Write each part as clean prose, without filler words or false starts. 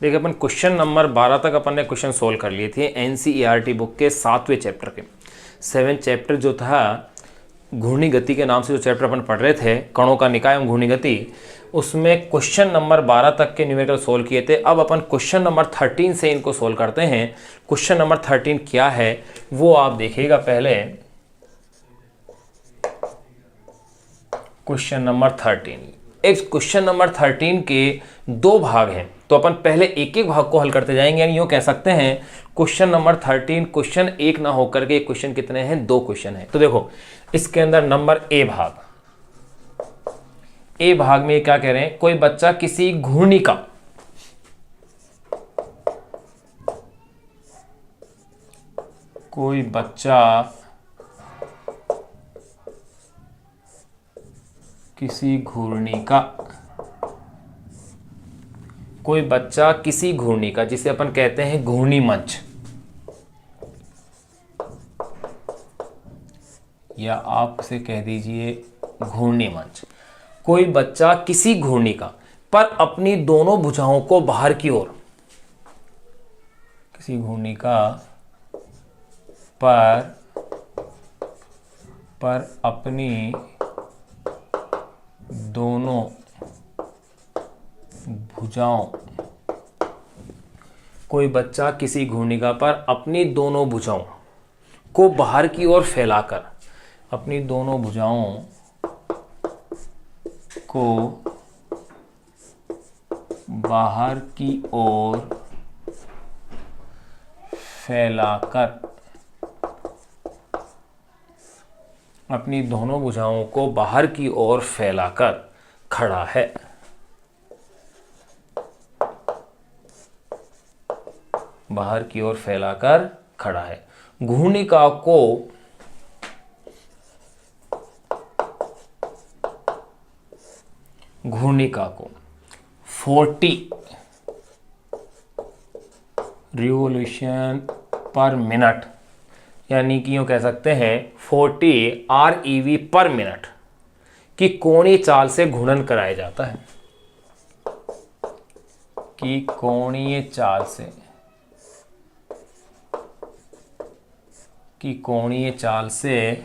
देखिए अपन question number 12 तक अपन ने क्वेश्चन सोल्व कर लिए थे एनसीईआरटी बुक के 7वें चैप्टर के। 7 चैप्टर जो था घूर्णी गति के नाम से जो चैप्टर अपन पढ़ रहे थे, कणों का निकाय एवं घूर्णी गति, उसमें क्वेश्चन नंबर 12 तक के न्यूमेरिकल सोल्व किए थे। अब अपन क्वेश्चन नंबर 13 से इनको सोल्व करते हैं। क्वेश्चन नंबर 13 क्या है वो आप देखिएगा। पहले क्वेश्चन नंबर 13, एक क्वेश्चन नंबर 13 के 2 भाग हैं, तो अपन पहले एक एक भाग को हल करते जाएंगे। यानी यूँ कह सकते हैं क्वेश्चन नंबर 13 क्वेश्चन 1 ना होकर के क्वेश्चन कितने हैं, 2 क्वेश्चन हैं। तो देखो इसके अंदर नंबर ए भाग में क्या कह रहे हैं, कोई बच्चा किसी घूर्णी का कोई बच्चा किसी घूर्णी का जिसे अपन कहते हैं घूर्णी मंच, या आप इसे कह दीजिए घूर्णी मंच। कोई बच्चा किसी घूर्णी का पर अपनी दोनों भुजाओं को बाहर की ओर, किसी घूर्णी का पर अपनी दोनों भुजाओं, कोई बच्चा किसी घूर्णिका पर अपनी दोनों भुजाओं को बाहर की ओर फैलाकर, अपनी दोनों भुजाओं को बाहर की ओर फैलाकर, अपनी दोनों भुजाओं को बाहर की ओर फैलाकर खड़ा है। बाहर की ओर फैलाकर खड़ा है। घूर्णिका को घूर्णिका को 40 रिवॉल्यूशन पर मिनट, यानी कि यूँ कह सकते हैं 40 ReV पर मिनट की कोणीय चाल से घूर्णन कराया जाता है। कि कोणीय चाल से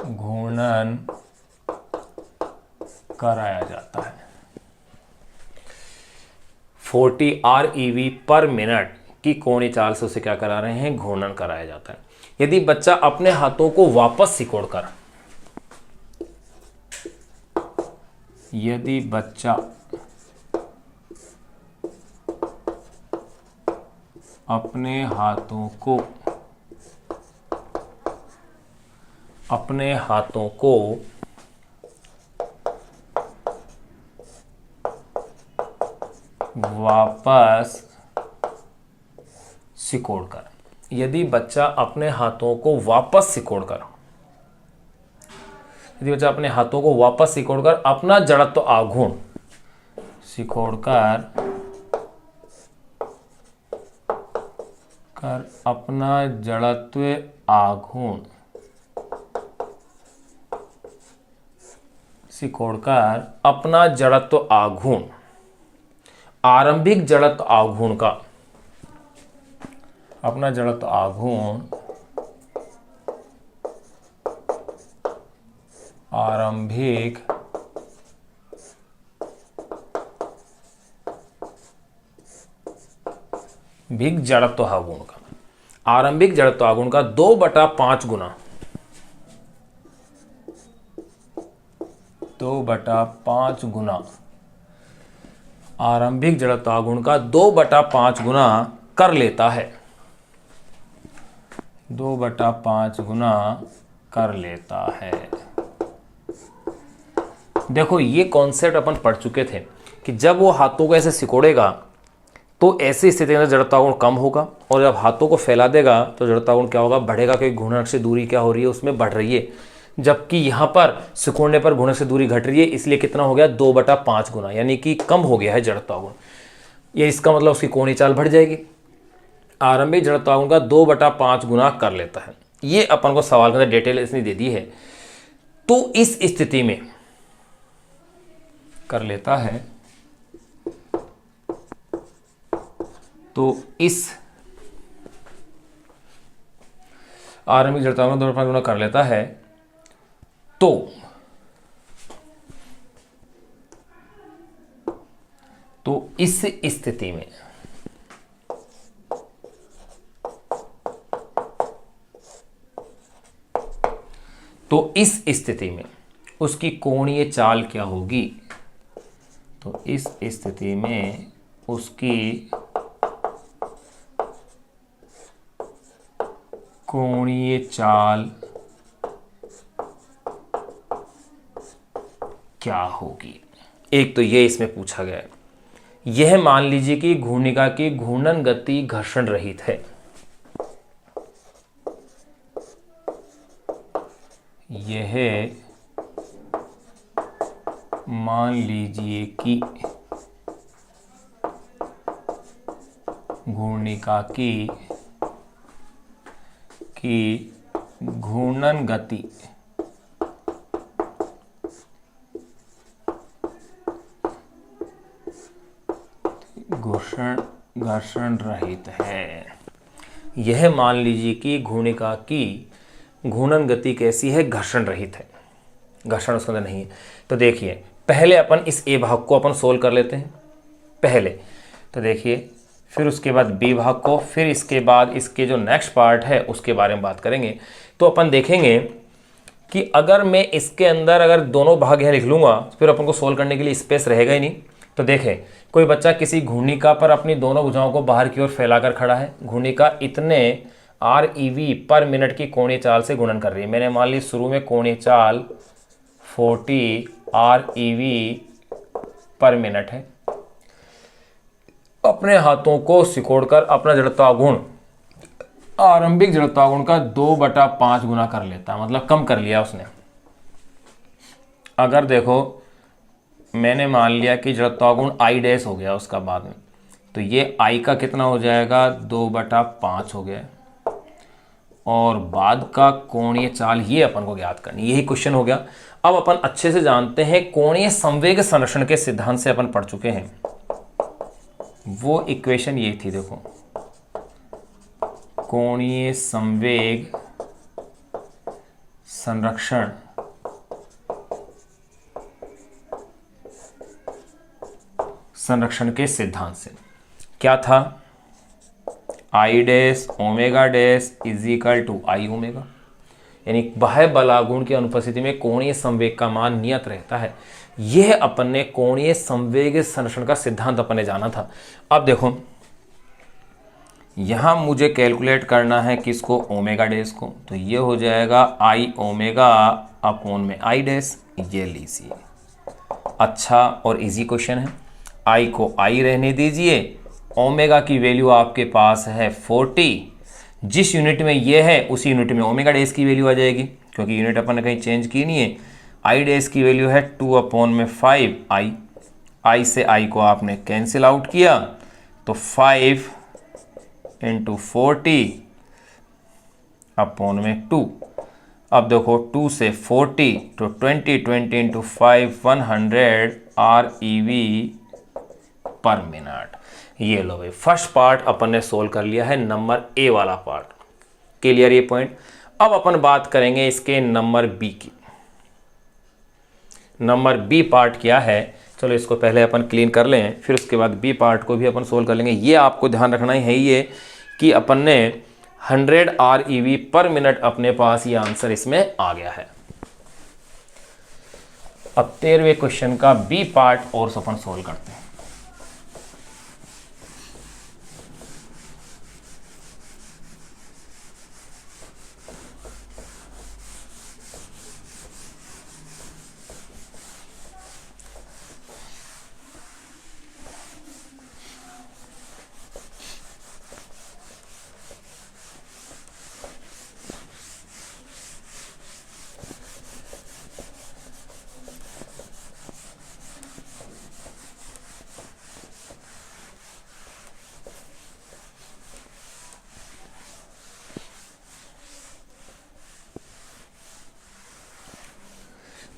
घूर्णन कराया जाता है। 40 ReV पर मिनट की कोणीय चाल से उसे क्या करा रहे हैं, घूर्णन कराया जाता है। यदि बच्चा अपने हाथों को वापस सिकोड़कर, यदि बच्चा अपने हाथों को वापस सिकोड़कर, यदि बच्चा अपने हाथों को वापस सिकोड़कर, अपना जड़त्व आघूर्ण सिकोड़कर अपना जड़त्व आघूर्ण आरंभिक जड़त्व आघूर्ण का, अपना जड़त्व आघूर्ण आरंभिक जड़त्व आघूर्ण का 2/5 गुना, 2/5 गुना आरंभिक जड़त्व आघूर्ण का 2/5 गुना कर लेता है। 2/5 गुना कर लेता है। देखो ये कॉन्सेप्ट अपन पढ़ चुके थे कि जब वो हाथों को ऐसे सिकोड़ेगा तो ऐसी स्थिति में जड़त्व आघूर्ण कम होगा, और जब हाथों को फैला देगा तो जड़त्व आघूर्ण क्या होगा, बढ़ेगा, क्योंकि घूर्णन से दूरी क्या हो रही है, उसमें बढ़ रही है। जबकि यहाँ पर सिकोड़ने पर घूर्णन से दूरी घट रही है, इसलिए कितना हो गया, 2/5 गुना, यानी कि कम हो गया है जड़त्व आघूर्ण। ये इसका मतलब उसकी कोणीय चाल बढ़ जाएगी। आरंभिक जड़त्व आघूर्ण का 2/5 गुना कर लेता है। ये अपन को सवाल के अंदर डिटेल इसने दे दी है। तो इस स्थिति में कर लेता है, तो इस आरंभिक जड़ता में 2.5 गुना कर लेता है, तो इस स्थिति में उसकी कोणीय चाल क्या होगी? तो इस स्थिति में उसकी कोणीय चाल क्या होगी? एक तो ये इसमें पूछा गया है। यह मान लीजिए कि घूर्णिका की घूर्णन गति घर्षण रहित है। यह मान लीजिए कि घूर्णिका की घूर्णन गति घर्षण रहित है। यह मान लीजिए कि घूर्णिका की घूर्णन गति कैसी है? घर्षण रहित है, घर्षण उसके अंदर नहीं है। तो देखिए, पहले अपन इस ए भाग को अपन सोल्व कर लेते हैं पहले। तो देखिए, फिर उसके बाद बी भाग को, फिर इसके बाद इसके जो नेक्स्ट पार्ट है उसके बारे में बात करेंगे। तो अपन देखेंगे कि अगर मैं इसके अंदर अगर दोनों भाग यहाँ लिख लूँगा, फिर अपन को सोल्व करने के लिए स्पेस रहेगा ही नहीं। तो देखें, कोई बच्चा किसी घूर्णिका पर अपनी दोनों भुजाओं को बाहर की ओर फैलाकर खड़ा है। घूर्णिका इतने ReV पर मिनट की कोणीय चाल से गुणन कर रही है। मैंने मान ली शुरू में कोणीय चाल 40 ReV पर मिनट है। अपने हाथों को सिकोड़कर अपना जड़ता गुण, आरंभिक जड़ता गुण का 2/5 गुना कर लेता है, मतलब कम कर लिया उसने। अगर देखो, मैंने मान लिया कि जड़ता गुण I डैश हो गया उसका बाद में, तो ये I का कितना हो जाएगा? 2/5 हो गया। और बाद का कोणीय चाल ये अपन को ज्ञात करनी, यही क्वेश्चन हो गया। अब अपन अच्छे से जानते हैं, कोणीय संवेग संरक्षण के सिद्धांत से अपन पढ़ चुके हैं। वो इक्वेशन ये थी, देखो, कोणीय संवेग संरक्षण के सिद्धांत से क्या था? I dash omega dash is equal to I omega, यानी बाह्य बलागुण की अनुपस्थिति में कोणीय संवेग का मान नियत रहता है। यह अपन ने कोणीय संवेग संरक्षण का सिद्धांत अपन ने जाना था। अब देखो, यहां मुझे कैलकुलेट करना है किसको? ओमेगा डैश को। तो ये हो जाएगा I ओमेगा अपॉन में I डैश, ये लीजिए। अच्छा और इजी क्वेश्चन है। I को I रहने दीजिए। ओमेगा की वैल्यू आपके पास है 40। जिस यूनिट में ये है उसी यूनिट में ओमेगा डैश की वैल्यू आ जाएगी, क्योंकि यूनिट अपन ने कहीं चेंज की नहीं है। I डैश की वैल्यू है 2/5 I। I से I को आपने कैंसिल आउट किया, तो 5 × 40 अपॉन में 2। अब देखो, 2 से 40 तो 20 × 5 100 ReV पर मिनट। ये लो भाई, फर्स्ट पार्ट अपन ने सोल्व कर लिया है, नंबर ए वाला पार्ट। क्लियर ये पॉइंट? अब अपन बात करेंगे इसके नंबर बी की। नंबर बी पार्ट क्या है? चलो इसको पहले अपन क्लीन कर लें, फिर उसके बाद बी पार्ट को भी अपन सोल्व कर लेंगे। ये आपको ध्यान रखना ही है ये कि अपन ने 100 ReV पर मिनट अपने पास, ये आंसर इसमें आ गया है। अब 13वें क्वेश्चन का बी पार्ट और अपन सोल्व करते हैं।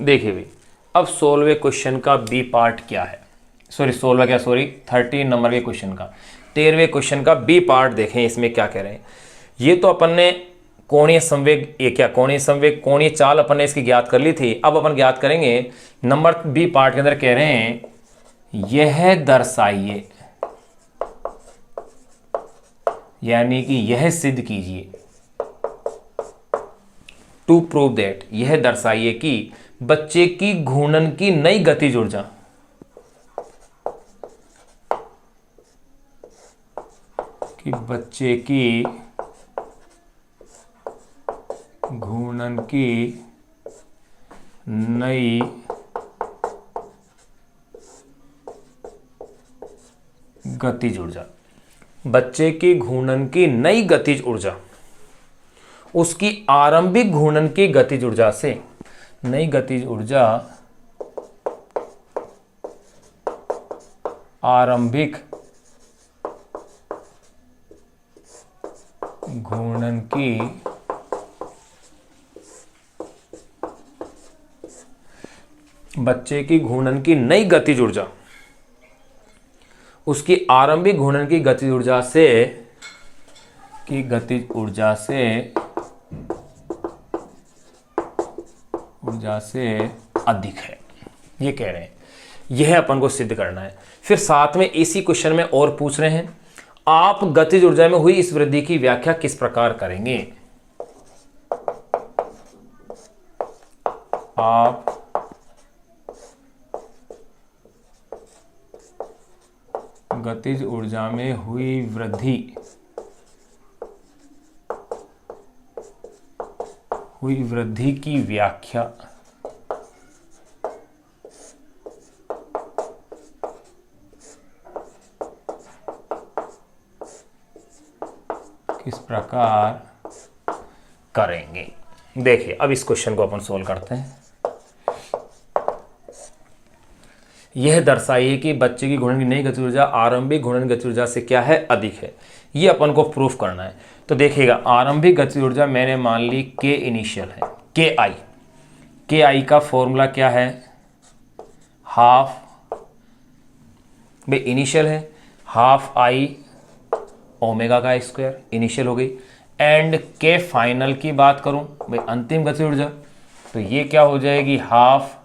देखिए भाई, अब 16वें क्वेश्चन का बी पार्ट क्या है, 13 नंबर के क्वेश्चन का 13वें क्वेश्चन का बी पार्ट देखें, इसमें क्या कह रहे हैं। ये तो अपन ने कोणीय संवेग, ये क्या कोणीय संवेग, कोणीय चाल अपन ने इसकी ज्ञात कर ली थी। अब अपन ज्ञात करेंगे नंबर बी पार्ट के अंदर कह रहे हैं यह दर्शाइए, यानी कि यह सिद्ध कीजिए, टू प्रूव दैट, यह दर्शाइए कि बच्चे की घूर्णन की नई गतिज ऊर्जा, कि बच्चे की घूर्णन की नई गतिज ऊर्जा, बच्चे की घूर्णन की नई गतिज ऊर्जा उसकी आरंभिक घूर्णन की गतिज ऊर्जा से, नई गतिज ऊर्जा आरंभिक घूर्णन की बच्चे की घूर्णन की नई गतिज ऊर्जा उसकी आरंभिक घूर्णन की गतिज ऊर्जा से, की गतिज ऊर्जा से अधिक है, ये कह रहे हैं। यह अपन को सिद्ध करना है। फिर साथ में इसी क्वेश्चन में और पूछ रहे हैं आप गतिज ऊर्जा में हुई इस वृद्धि की व्याख्या किस प्रकार करेंगे। आप गतिज ऊर्जा में हुई वृद्धि की व्याख्या किस प्रकार करेंगे। देखिए अब इस क्वेश्चन को अपन सोल्व करते हैं। यह दर्शाइए कि बच्चे की घूर्णन की नई गतिज ऊर्जा आरंभिक घूर्णन गतिज ऊर्जा से क्या है, अधिक है। ये अपन को प्रूफ करना है। तो देखिएगा आरंभिक गतिज ऊर्जा मैंने मान ली के इनिशियल है, के आई का फॉर्मूला क्या है, हाफ, भाई इनिशियल है, हाफ आई ओमेगा का स्क्वायर, इनिशियल हो गई। एंड के फाइनल की बात करूं भाई अंतिम गतिज ऊर्जा, तो ये क्या हो जाएगी, हाफ,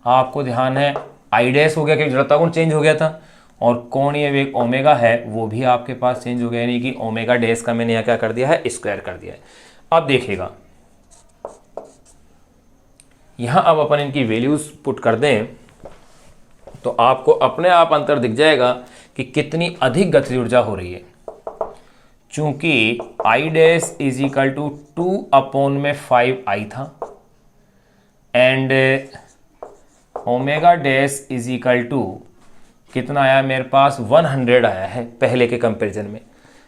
आपको ध्यान है आई डैश हो गया क्योंकि जड़ता कोण चेंज हो गया था, और कोणीय वेग ओमेगा है वो भी आपके पास चेंज हो गया, यानी कि ओमेगा डैश का मैंने यहाँ क्या कर दिया है, स्क्वायर कर दिया है। अब देखिएगा यहाँ अब अपन इनकी वैल्यूज पुट कर दें तो आपको अपने आप अंतर दिख जाएगा कि कितनी अधिक गतिज ऊर्जा हो रही है। चूंकि I dash is equal to 2/5 था and omega dash is equal to कितना आया मेरे पास, 100 आया है पहले के कंपैरिजन में।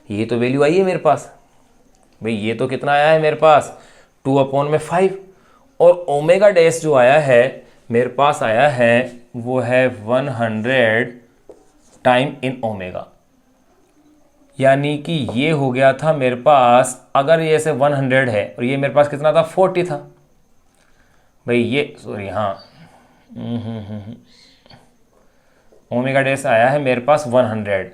ये तो वैल्यू आई है मेरे पास भाई, ये तो कितना आया है मेरे पास 2/5, और ओमेगा डैश जो आया है मेरे पास आया है वो है 100 टाइम इन ओमेगा, यानी कि ये हो गया था मेरे पास, अगर ये ऐसे 100 है और ये मेरे पास कितना था 40 था भाई, ये सॉरी हाँ ओमेगा डैश आया है मेरे पास 100,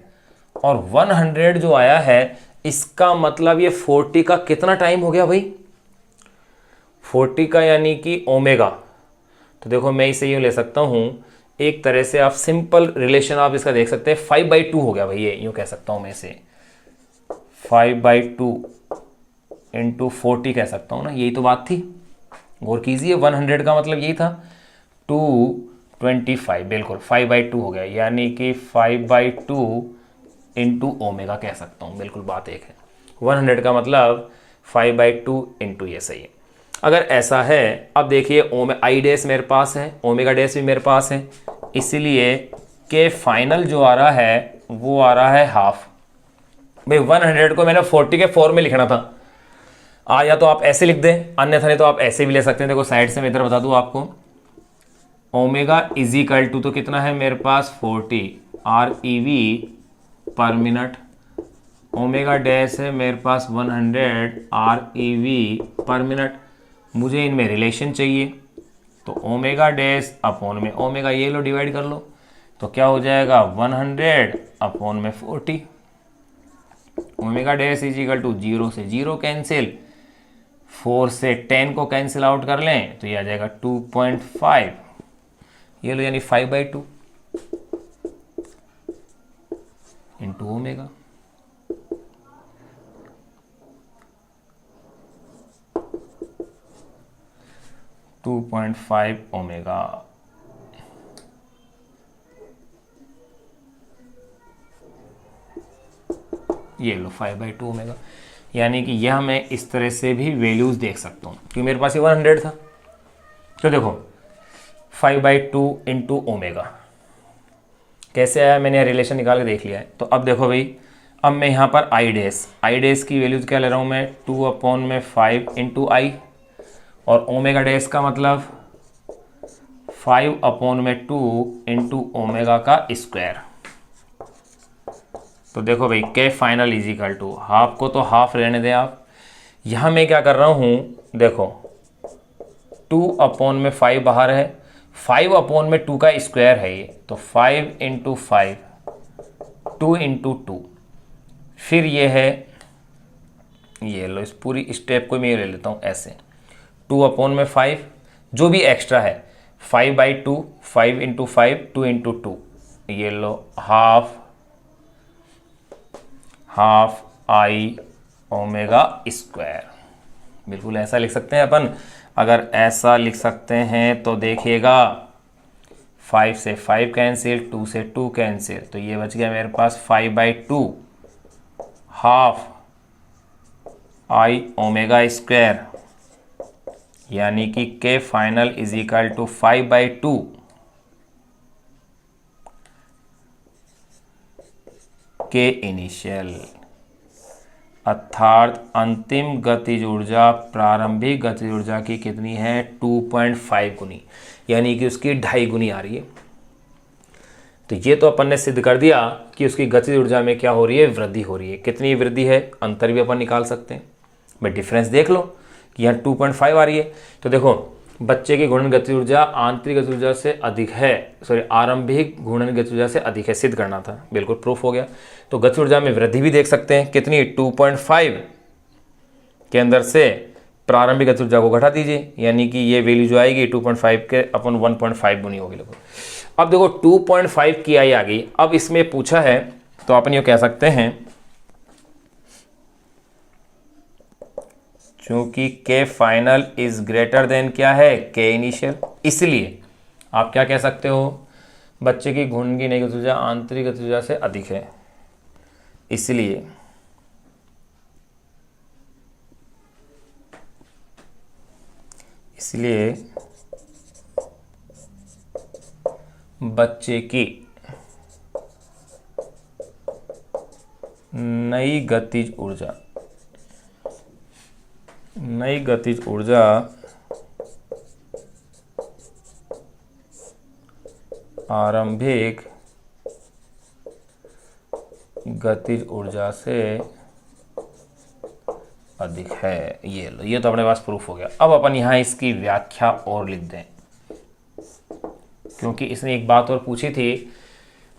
और 100 जो आया है इसका मतलब ये 40 का कितना टाइम हो गया भाई, 40 का यानी कि ओमेगा। तो देखो मैं इसे ये ले सकता हूँ एक तरह से, आप सिंपल रिलेशन आप इसका देख सकते हैं, 5/2 हो गया भाई, ये यूँ कह सकता हूँ मैं इसे 5/2 इंटू 40 कह सकता हूँ ना, यही तो बात थी, गौर कीजिए 100 का मतलब यही था 225, बिल्कुल 5/2 हो गया, यानी कि 5/2 इंटू ओमेगा कह सकता हूँ, बिल्कुल बात एक है। 100 का मतलब 5/2 इंटू, ये सही है। अगर ऐसा है, अब देखिए आई डैश मेरे पास है, ओमेगा डैश भी मेरे पास है, इसीलिए के फाइनल जो आ रहा है वो आ रहा है हाफ। भाई 100 को मैंने 40 के फॉर्म में लिखना था, या तो आप ऐसे लिख दें, अन्यथा नहीं तो आप ऐसे भी ले सकते हैं। देखो साइड से मैं इधर बता दूं आपको, ओमेगा इज इक्वल टू तो कितना है मेरे पास 40 ReV पर मिनट, ओमेगा डैश है मेरे पास 100 ReV पर मिनट। मुझे इनमें रिलेशन चाहिए, तो ओमेगा डैश अपॉन में ओमेगा ये लो डिवाइड कर लो, तो क्या हो जाएगा 100 अपॉन में 40। Omega dash is equal to 0 से 0 कैंसिल, 4 से 10 को कैंसिल आउट कर लें तो ये आ जाएगा 2.5, ये लो यानी 5/2 इंटू ओमेगा। टू 2.5 ओमेगा, ये लो 5/2 ओमेगा। यानी कि यह मैं इस तरह से भी वैल्यूज देख सकता हूँ क्योंकि मेरे पास ये 100 था। तो देखो 5/2 इंटू ओमेगा कैसे आया, मैंने रिलेशन निकाल के देख लिया है। तो अब देखो भाई, अब मैं यहाँ पर आई डैश की वैल्यूज क्या ले रहा हूँ मैं 2/5 इंटू आई, और ओमेगा डैश का मतलब 5/2 इंटू ओमेगा का स्क्वायर। तो देखो भाई K final is equal to, half को तो हाफ रहने दें आप, यहाँ मैं क्या कर रहा हूँ देखो 2/5 बाहर है, 5/2 का स्क्वायर है ये, तो 5 इंटू 5 2 इंटू 2, फिर ये है, ये लो इस पूरी स्टेप को मैं ले लेता हूँ ऐसे 2/5 जो भी एक्स्ट्रा है 5/2, 5 इंटू 5 2 इंटू 2, ये लो हाफ आई ओमेगा स्क्वायर। बिल्कुल ऐसा लिख सकते हैं अपन। अगर ऐसा लिख सकते हैं तो देखिएगा 5 से 5 कैंसिल, 2 से 2 कैंसिल, तो ये बच गया मेरे पास 5/2 हाफ आई ओमेगा स्क्वायर, यानी कि के फाइनल इज इक्वल टू 5/2 के इनिशियल, अर्थात अंतिम गतिज ऊर्जा प्रारंभिक गतिज ऊर्जा की कितनी है 2.5 गुनी, यानी कि उसकी 2.5 गुनी आ रही है। तो ये तो अपन ने सिद्ध कर दिया कि उसकी गतिज ऊर्जा में क्या हो रही है, वृद्धि हो रही है। कितनी वृद्धि है, अंतर भी अपन निकाल सकते हैं। भाई डिफरेंस देख लो कि यहाँ 2.5 आ रही है, तो देखो बच्चे की घूर्णन गतिज ऊर्जा आंतरिक गतिज ऊर्जा से अधिक है, सॉरी आरंभिक घूर्णन गतिज ऊर्जा से अधिक है, सिद्ध करना था, बिल्कुल प्रूफ हो गया। तो गतिज ऊर्जा में वृद्धि भी देख सकते हैं, कितनी 2.5 के अंदर से प्रारंभिक गतिज ऊर्जा को घटा दीजिए, यानी कि ये वैल्यू जो आएगी 2.5 के अपन 1.5 गुनी होगी लगभग। अब देखो 2.5 की आई आ गई। अब इसमें पूछा है तो अपन ये कह सकते हैं क्योंकि के फाइनल इज ग्रेटर देन क्या है, के इनिशियल, इसलिए आप क्या कह सकते हो, बच्चे की घूर्णन की नई गतिज ऊर्जा आंतरिक गतिज ऊर्जा से अधिक है, इसलिए बच्चे की नई गतिज ऊर्जा आरंभिक गतिज ऊर्जा से अधिक है। ये लो, ये तो अपने पास प्रूफ हो गया। अब अपन यहाँ इसकी व्याख्या और लिख दें, क्योंकि इसने एक बात और पूछी थी,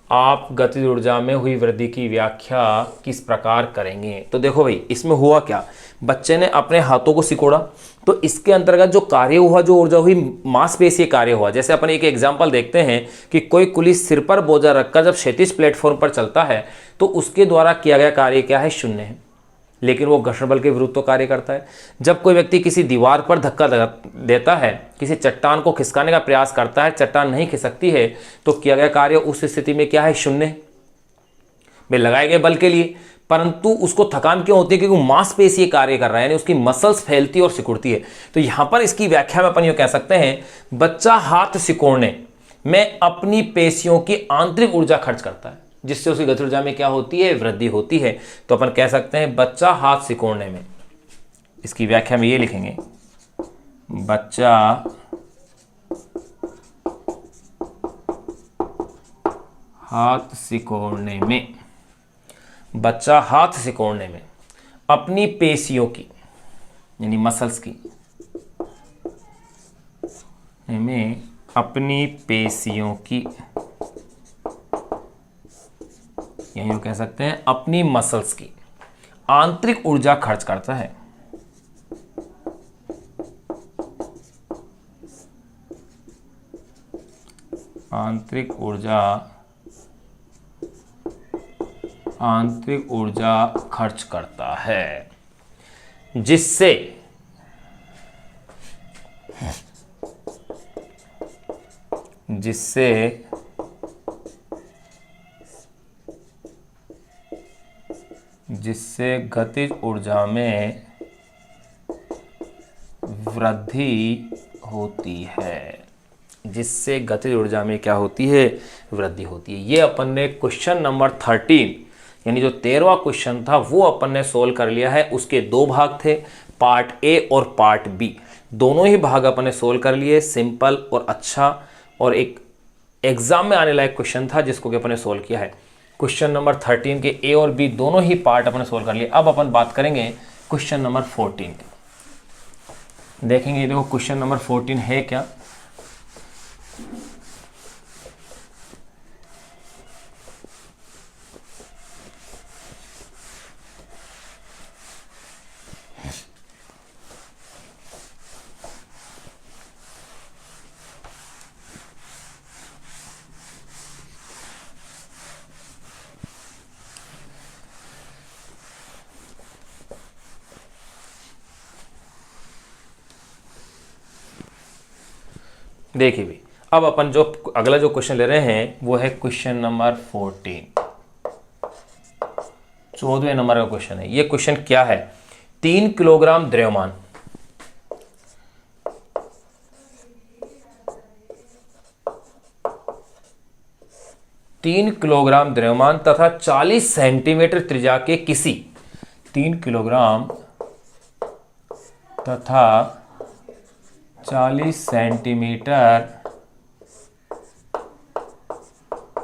आप गतिज ऊर्जा में हुई वृद्धि की व्याख्या किस प्रकार करेंगे। तो देखो भाई इसमें हुआ क्या, बच्चे ने अपने हाथों को सिकोड़ा, तो इसके अंतर्गत जो कार्य हुआ, जो ऊर्जा हुई, मांसपेशीय कार्य हुआ। जैसे अपन एक एग्जांपल देखते हैं कि कोई कुली सिर पर बोझा रखकर जब क्षैतिज प्लेटफॉर्म पर चलता है तो उसके द्वारा किया गया कार्य क्या है, शून्य है, लेकिन वो घर्षण बल के विरुद्ध तो कार्य करता है। जब कोई व्यक्ति किसी दीवार पर धक्का देता है, किसी चट्टान को खिसकाने का प्रयास करता है, चट्टान नहीं खिसकती है, तो किया गया कार्य उस स्थिति में क्या है, शून्य में लगाए गए बल के लिए। परंतु उसको थकान क्यों होती है, क्योंकि मांसपेशीय कार्य कर रहा है, यानी उसकी मसल्स फैलती और सिकुड़ती है। तो यहां पर इसकी व्याख्या में अपन ये कह सकते हैं, बच्चा हाथ सिकोड़ने में अपनी पेशियों की आंतरिक ऊर्जा खर्च करता है, जिससे उसकी गतिज ऊर्जा में क्या होती है, वृद्धि होती है। तो अपन कह सकते हैं बच्चा हाथ सिकोड़ने में, इसकी व्याख्या में ये लिखेंगे, बच्चा हाथ सिकोड़ने में अपनी पेशियों की, यानी मसल्स की में अपनी पेशियों की, यही कह सकते हैं अपनी मसल्स की आंतरिक ऊर्जा खर्च करता है। आंतरिक ऊर्जा खर्च करता है, जिससे गतिज ऊर्जा में वृद्धि होती है। जिससे गतिज ऊर्जा में क्या होती है? वृद्धि होती है। ये अपन ने क्वेश्चन नंबर 13 यानी जो 13वां क्वेश्चन था वो अपन ने सोल्व कर लिया है। उसके दो भाग थे, पार्ट ए और पार्ट बी। दोनों ही भाग अपन ने सोल्व कर लिए। सिंपल और अच्छा और एक एग्जाम में आने लायक क्वेश्चन था जिसको कि अपन ने सोल्व किया है। क्वेश्चन नंबर 13 के ए और बी दोनों ही पार्ट अपन ने सोल्व कर लिए। अब अपन बात करेंगे क्वेश्चन नंबर 14 की। देखेंगे देखो क्वेश्चन नंबर 14 है क्या। देखिए भी, अब अपन जो अगला जो क्वेश्चन ले रहे हैं वो है क्वेश्चन नंबर 14, 14वें नंबर का क्वेश्चन है। ये क्वेश्चन क्या है? 3 किलोग्राम द्रव्यमान, 3 किलोग्राम द्रव्यमान तथा 40 सेंटीमीटर त्रिज्या के किसी 3 किलोग्राम तथा 40 सेंटीमीटर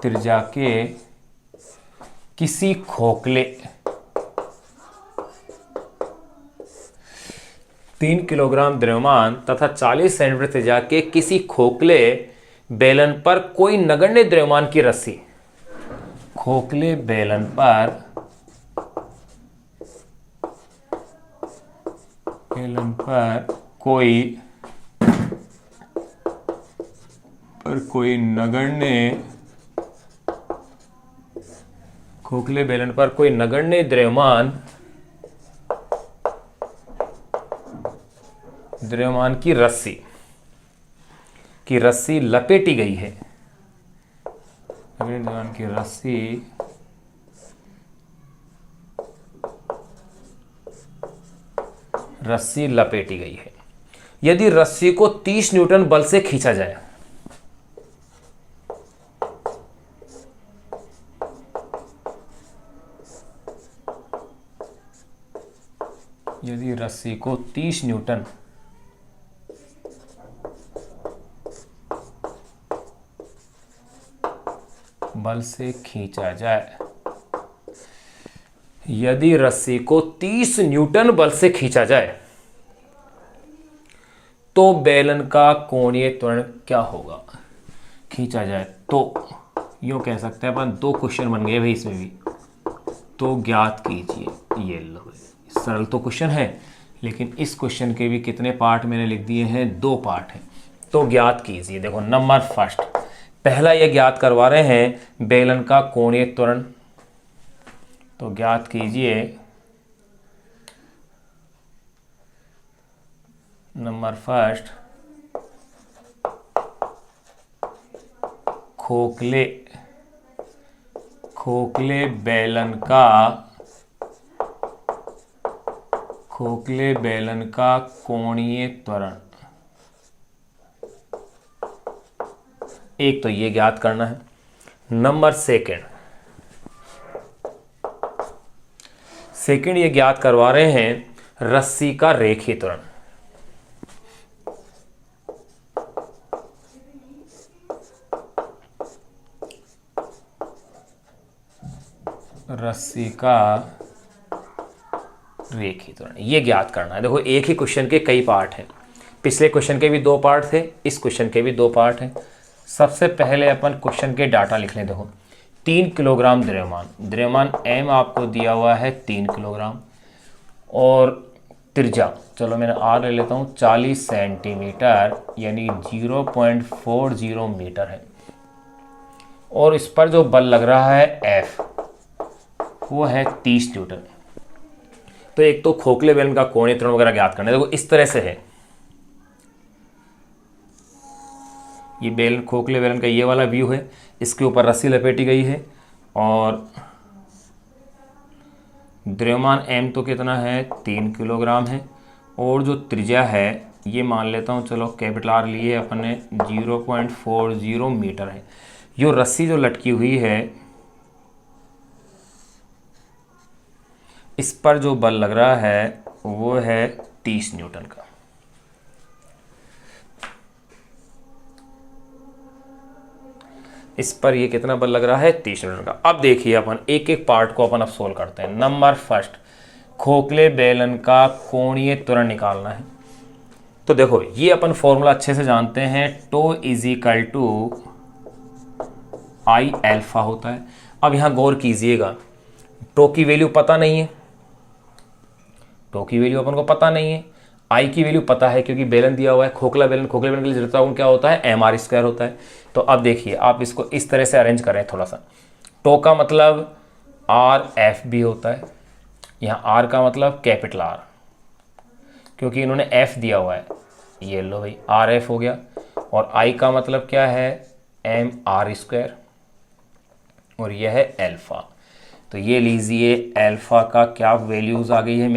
त्रिज्या के किसी खोखले 3 किलोग्राम द्रव्यमान तथा 40 सेंटीमीटर त्रिज्या के किसी खोखले बेलन पर कोई नगण्य द्रव्यमान की रस्सी, खोखले बेलन पर कोई नगण्य, खोखले बेलन पर कोई नगण्य द्रव्यमान की रस्सी लपेटी गई है। द्रव्यमान की रस्सी लपेटी गई है। यदि रस्सी को 30 न्यूटन बल से खींचा जाए, यदि रस्सी को 30 न्यूटन बल से खींचा जाए, यदि रस्सी को 30 न्यूटन बल से खींचा जाए तो बेलन का कोणीय त्वरण क्या होगा? खींचा जाए तो यूं कह सकते हैं अपन, दो क्वेश्चन बन गए भाई इसमें भी। तो ज्ञात कीजिए। ये लो, सरल तो क्वेश्चन है लेकिन इस क्वेश्चन के भी कितने पार्ट मैंने लिख दिए हैं? 2 पार्ट हैं। तो ज्ञात कीजिए। देखो नंबर फर्स्ट, पहला ये ज्ञात करवा रहे हैं बेलन का कोणीय त्वरण। तो ज्ञात कीजिए नंबर फर्स्ट, खोखले बेलन का कोणीय त्वरण। एक तो ये ज्ञात करना है। नंबर सेकंड ये ज्ञात करवा रहे हैं रस्सी का रेखीय त्वरण। रस्सी का रेखीय त्वरण ये ज्ञात करना है। देखो एक ही क्वेश्चन के कई पार्ट हैं। पिछले क्वेश्चन के भी 2 पार्ट थे, इस क्वेश्चन के भी 2 पार्ट हैं। सबसे पहले अपन क्वेश्चन के डाटा लिख लें। देखो 3 किलोग्राम द्रव्यमान m आपको दिया हुआ है 3 किलोग्राम, और त्रिज्या, चलो मैंने r ले लेता हूँ, 40 सेंटीमीटर यानी 0.40 मीटर है। और इस पर जो बल लग रहा है F वो है 30 न्यूटन। तो एक तो खोखले बेलन का कोणीय त्वरण वगैरह ज्ञात करना है। देखो इस तरह से है, ये बेलन, खोखले बेलन का ये वाला व्यू है, इसके ऊपर रस्सी लपेटी गई है, और द्रव्यमान m तो कितना है 3 किलोग्राम है, और जो त्रिज्या है ये मान लेता हूँ, चलो कैपिटल R लिए अपन ने, 0.40 मीटर है। यो रस्सी जो लटकी हुई है इस पर जो बल लग रहा है वो है 30 न्यूटन का। इस पर ये कितना बल लग रहा है 30 न्यूटन का। अब देखिए अपन एक एक पार्ट को अपन अब सोल्व करते हैं। नंबर फर्स्ट, खोखले बेलन का कोणीय त्वरण निकालना है। तो देखो ये अपन फॉर्मूला अच्छे से जानते हैं, tau is equal to I alpha होता है। अब यहां गौर कीजिएगा, टो की वैल्यू पता नहीं है, टो की वैल्यू अपन को पता नहीं है, आई की वैल्यू पता है क्योंकि बेलन दिया हुआ है, खोखले बेलन के लिए जड़ता गुण क्या होता है mr² होता है। तो अब देखिए आप इसको इस तरह से अरेंज करें थोड़ा सा। टो का मतलब RF भी होता है, यहाँ R का मतलब कैपिटल R, क्योंकि इन्होंने F दिया हुआ है, ये लो भाई RF हो गया, और I का मतलब क्या है mr², और यह है एल्फा। तो ये लीजिए एल्फा का क्या वैल्यूज आ गई है,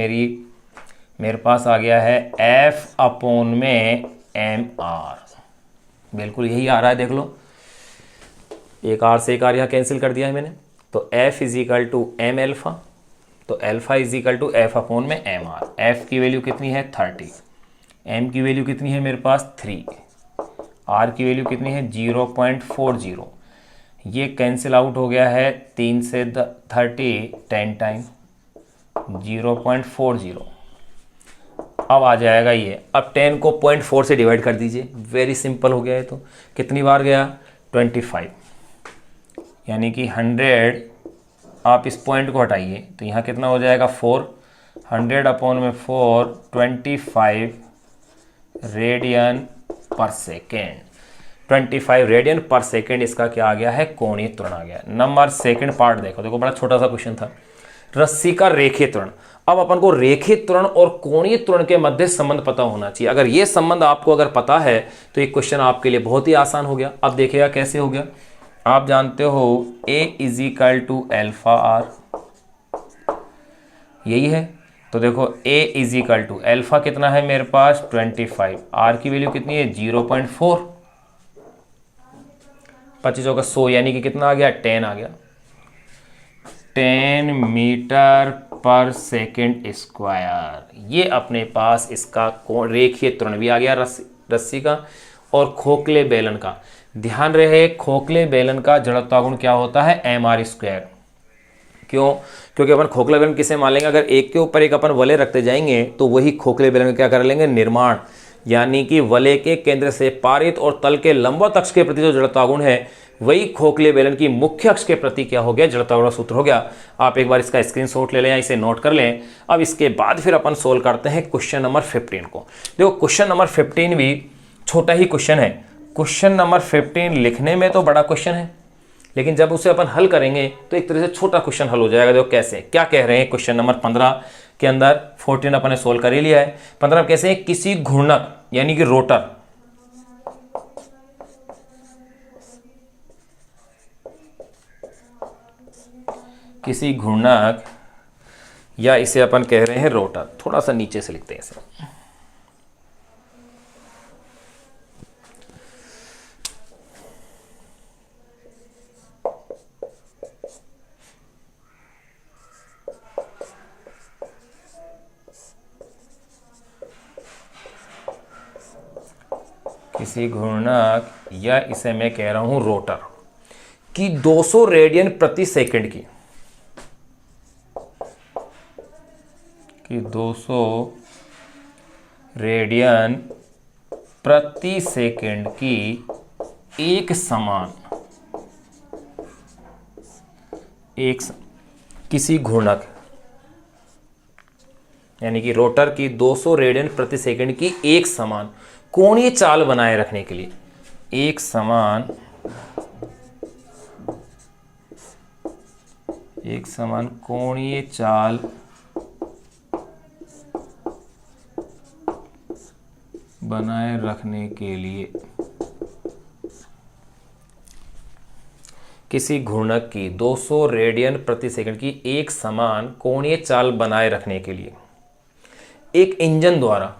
मेरे पास आ गया है F अपॉन में mr, बिल्कुल यही आ रहा है, देख लो, एक R से एक R यहाँ कैंसिल कर दिया है मैंने। तो F is equal to m alpha, तो alpha is equal to F upon में mr। F की वैल्यू कितनी है 30, m की वैल्यू कितनी है मेरे पास 3, R की वैल्यू कितनी है 0.40, ये कैंसिल आउट हो गया है 3 से 30 10 टाइम 0.40। अब आ जाएगा ये, अब 10 को 0.4 से डिवाइड कर दीजिए, वेरी सिंपल हो गया है। तो कितनी बार गया 25, यानी कि 100, आप इस पॉइंट को हटाइए तो यहाँ कितना हो जाएगा 4, 100 अपॉन में 4, 25 रेडियन पर सेकेंड, 25 रेडियन पर सेकेंड इसका क्या आ गया है कोणीय त्वरण आ गया। नंबर सेकंड पार्ट देखो, देखो बड़ा छोटा सा क्वेश्चन था, रस्सी का रेखीय त्वरण। अब अपन को रेखीय त्वरण और कोणीय त्वरण के मध्य संबंध पता होना चाहिए। अगर ये संबंध आपको अगर पता है तो ये क्वेश्चन आपके लिए बहुत ही आसान हो गया। अब देखिएगा कैसे हो गया, आप जानते हो A is equal to alpha R, यही है। तो देखो A is equal to alpha कितना है मेरे पास 25, R की वैल्यू कितनी है 0.4, 25 होगा 100, यानी कि कितना आ गया 10 आ गया, 10 मीटर पर सेकेंड स्क्वायर। ये अपने पास इसका रेखीय त्वरण भी आ गया रस्सी का और खोखले बेलन का। ध्यान रहे खोखले बेलन का जड़त्व गुण क्या होता है mr²। क्यों? क्योंकि अपन खोखले बेलन किसे मान लेंगे, अगर एक के ऊपर एक अपन वलय रखते जाएंगे तो वही खोखले बेलन का क्या कर लेंगे निर्माण, यानी कि वलय के केंद्र से पारित और तल के लंबवत अक्ष के प्रति जो जड़त्व गुण है वही खोखले बेलन की मुख्य अक्ष के प्रति क्या हो गया जड़त्व गुण सूत्र हो गया। आप एक बार इसका स्क्रीनशॉट ले लें या इसे नोट कर लें। अब इसके बाद फिर अपन सोल्व करते हैं क्वेश्चन नंबर 15 को। देखो क्वेश्चन नंबर 15 भी छोटा ही क्वेश्चन है। क्वेश्चन नंबर 15 लिखने में तो बड़ा क्वेश्चन है, लेकिन जब उसे अपन हल करेंगे तो एक तरह से छोटा क्वेश्चन हल हो जाएगा। देखो कैसे, क्या कह रहे हैं क्वेश्चन नंबर 15 के अंदर, 14 अपन ने सोल्व कर ही लिया है। 15 कैसे, किसी घूर्णक यानी कि रोटर किसी घूर्णक या इसे अपन कह रहे हैं रोटर, थोड़ा सा नीचे से लिखते हैं इसे। किसी घूर्णक या इसे मैं कह रहा हूं रोटर की 200 रेडियन प्रति सेकंड की 200 रेडियन प्रति सेकंड की एक समान किसी घूर्णक यानी कि रोटर की 200 रेडियन प्रति सेकंड की एक समान कोणीय चाल बनाए रखने के लिए एक समान कोणीय चाल बनाए रखने के लिए किसी घूर्णक की 200 रेडियन प्रति सेकंड की एक समान कोणीय चाल बनाए रखने के लिए एक इंजन द्वारा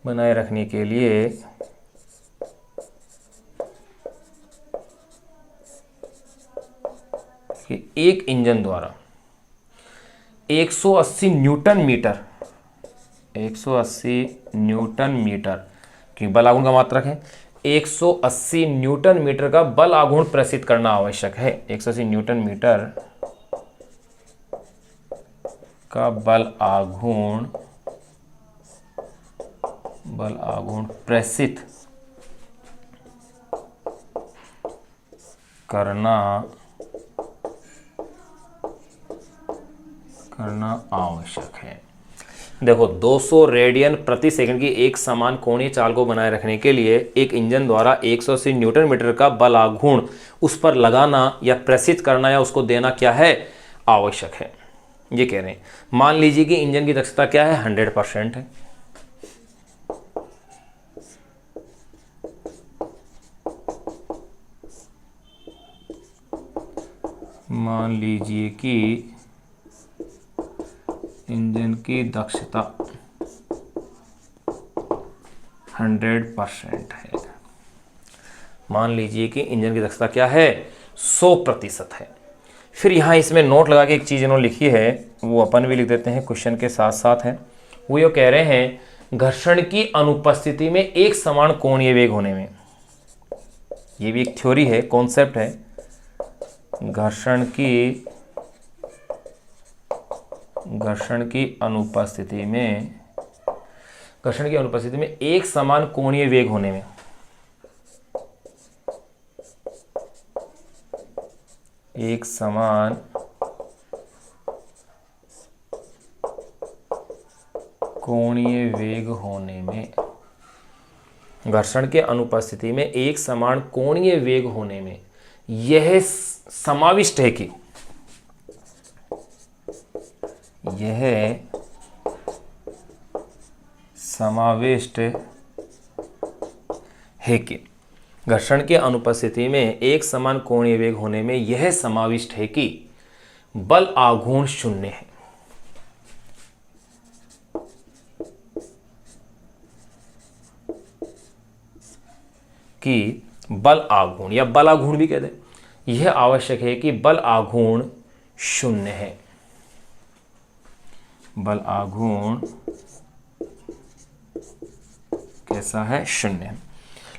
बनाए रखने के लिए कि एक इंजन द्वारा 180 न्यूटन मीटर की बल आघूर्ण का मात्रक है 180 न्यूटन मीटर का बल आघूर्ण प्रेषित करना आवश्यक है 180 न्यूटन मीटर का बल आघूर्ण प्रेषित करना आवश्यक है। देखो 200 रेडियन प्रति सेकंड की एक समान कोणीय चाल को बनाए रखने के लिए एक इंजन द्वारा 180 न्यूटन मीटर का बल आघूर्ण उस पर लगाना या प्रेषित करना या उसको देना क्या है आवश्यक है। ये कह रहे हैं मान लीजिए कि इंजन की दक्षता क्या है 100% है। मान लीजिए कि इंजन की दक्षता 100% है। मान लीजिए कि इंजन की दक्षता क्या है 100% है। फिर यहाँ इसमें नोट लगा के एक चीज़ इन्होंने लिखी है वो अपन भी लिख देते हैं क्वेश्चन के साथ साथ है। वो ये कह रहे हैं घर्षण की अनुपस्थिति में एक समान कोणीय वेग होने में, ये भी एक थ्योरी है कॉन्सेप्ट है, घर्षण की अनुपस्थिति में एक समान कोणीय वेग होने में एक समान कोणीय वेग होने में घर्षण के अनुपस्थिति में एक समान कोणीय वेग होने में यह समाविष्ट है कि घर्षण के अनुपस्थिति में एक समान कोणीय वेग होने में यह समाविष्ट है कि बल आघूर्ण शून्य है। कि बल आघूर्ण या बल आघूर्ण भी कहते हैं, यह आवश्यक है कि बल आघूर्ण शून्य है। बल आघूर्ण कैसा है शून्य है।